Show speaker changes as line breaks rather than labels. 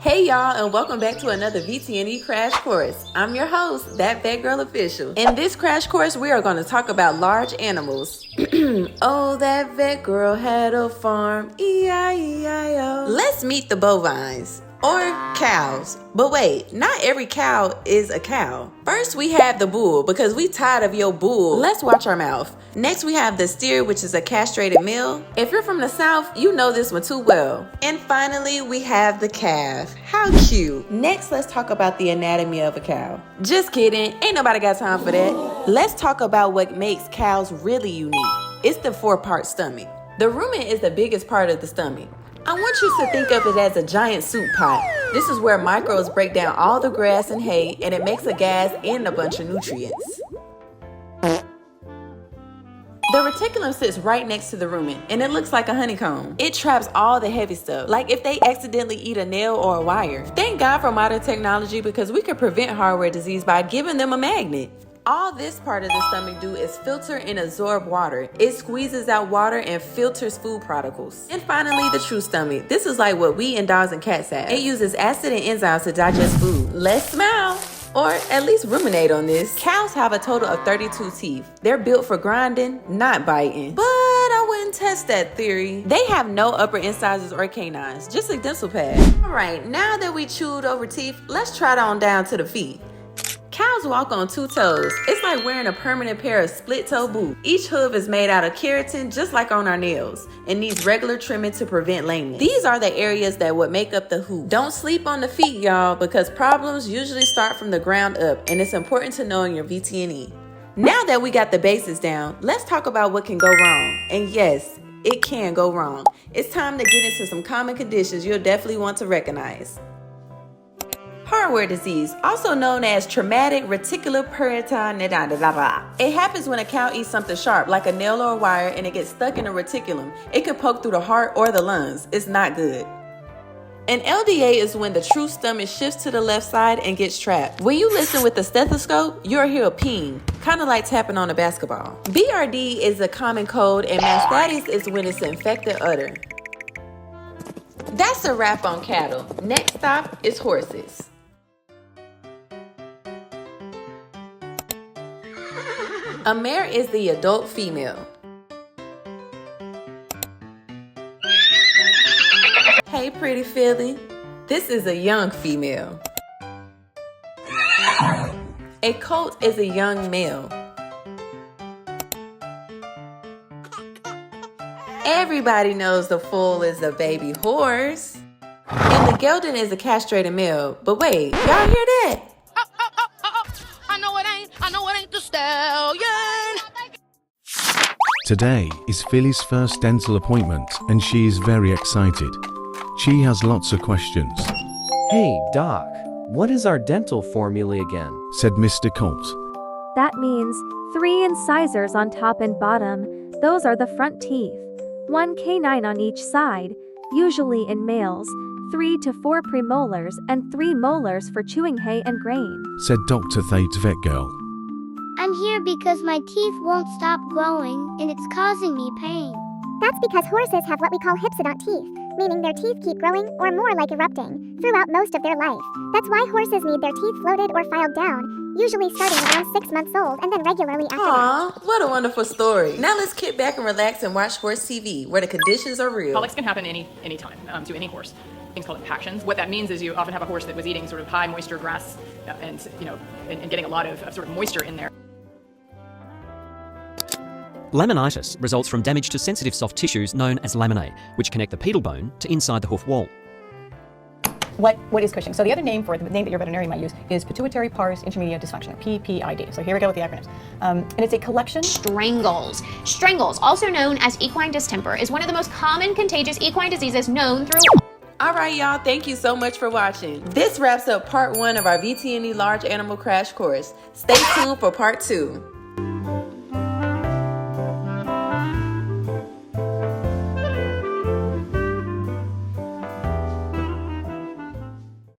Hey y'all, and welcome back to another VTNE Crash Course. I'm your host, That Vet Girl Official. In this crash course, we are going to talk about large animals. Oh, that vet girl had a farm, E-I-E-I-O. Let's meet the bovines, or cows. But wait, not every cow is a cow. First, we have the bull, because we tired of your bull. Let's watch our mouth. Next, we have the steer, which is a castrated male. If you're from the South, you know this one too well. And finally, we have the calf. How cute. Next, let's talk about the anatomy of a cow. Just kidding, ain't nobody got time for that. Let's talk about what makes cows really unique. It's the 4-part stomach. The rumen is the biggest part of the stomach. I want you to think of it as a giant soup pot. This is where microbes break down all the grass and hay, and it makes a gas and a bunch of nutrients. The reticulum sits right next to the rumen, and it looks like a honeycomb. It traps all the heavy stuff, like if they accidentally eat a nail or a wire. Thank God for modern technology, because we can prevent hardware disease by giving them a magnet. All this part of the stomach do is filter and absorb water. It squeezes out water and filters food particles. And finally, the true stomach. This is like what we and dogs and cats have. It uses acid and enzymes to digest food. Let's smile, or at least ruminate on this. Cows have a total of 32 teeth. They're built for grinding, not biting. But I wouldn't test that theory. They have no upper incisors or canines, just a dental pad. All right, now that we chewed over teeth, let's trot on down to the feet. Cows walk on 2 toes. It's like wearing a permanent pair of split-toe boots. Each hoof is made out of keratin, just like on our nails, and needs regular trimming to prevent lameness. These are the areas that would make up the hoof. Don't sleep on the feet, y'all, because problems usually start from the ground up, and it's important to know in your VTNE. Now that we got the basics down, let's talk about what can go wrong. And yes, it can go wrong. It's time to get into some common conditions you'll definitely want to recognize. Hardware disease, also known as traumatic reticular peritonitis. It happens when a cow eats something sharp, like a nail or a wire, and it gets stuck in the reticulum. It can poke through the heart or the lungs. It's not good. An LDA is when the true stomach shifts to the left side and gets trapped. When you listen with the stethoscope, you'll hear a ping, kind of like tapping on a basketball. BRD is a common cold, and mastitis is when it's infected udder. That's a wrap on cattle. Next stop is horses. A mare is the adult female. Hey, pretty filly. This is a young female. A colt is a young male. Everybody knows the foal is a baby horse. And the gelding is a castrated male. But wait, y'all hear that?
I know it ain't the stallion.
Today is Philly's first dental appointment, and she is very excited. She has lots of questions.
Hey, Doc, what is our dental formula again?
Said Mr. Colt.
That means 3 incisors on top and bottom. Those are the front teeth. 1 canine on each side, usually in males, 3 to 4 premolars, and 3 molars for chewing hay and grain.
Said Dr. Thate Vet Girl.
I'm here because my teeth won't stop growing, and it's causing me pain.
That's because horses have what we call hypsodont teeth, meaning their teeth keep growing, or more like erupting, throughout most of their life. That's why horses need their teeth floated or filed down, usually starting around 6 months old and then regularly after that.
Aww, what a wonderful story. Now let's kick back and relax and watch Horse TV, where the conditions are real.
Colics can happen any time to any horse. Things called impactions. What that means is you often have a horse that was eating sort of high moisture grass and getting a lot of sort of moisture in there.
Laminitis results from damage to sensitive soft tissues known as laminae, which connect the pedal bone to inside the hoof wall.
What is Cushing? So the other name for it, the name that your veterinarian might use, is pituitary pars intermedia dysfunction, PPID. So here we go with the acronyms. And it's a collection.
Strangles. Strangles, also known as equine distemper, is one of the most common contagious equine diseases known through.
All right, y'all, thank you so much for watching. This wraps up part 1 of our VTNE Large Animal Crash Course. Stay tuned for part 2.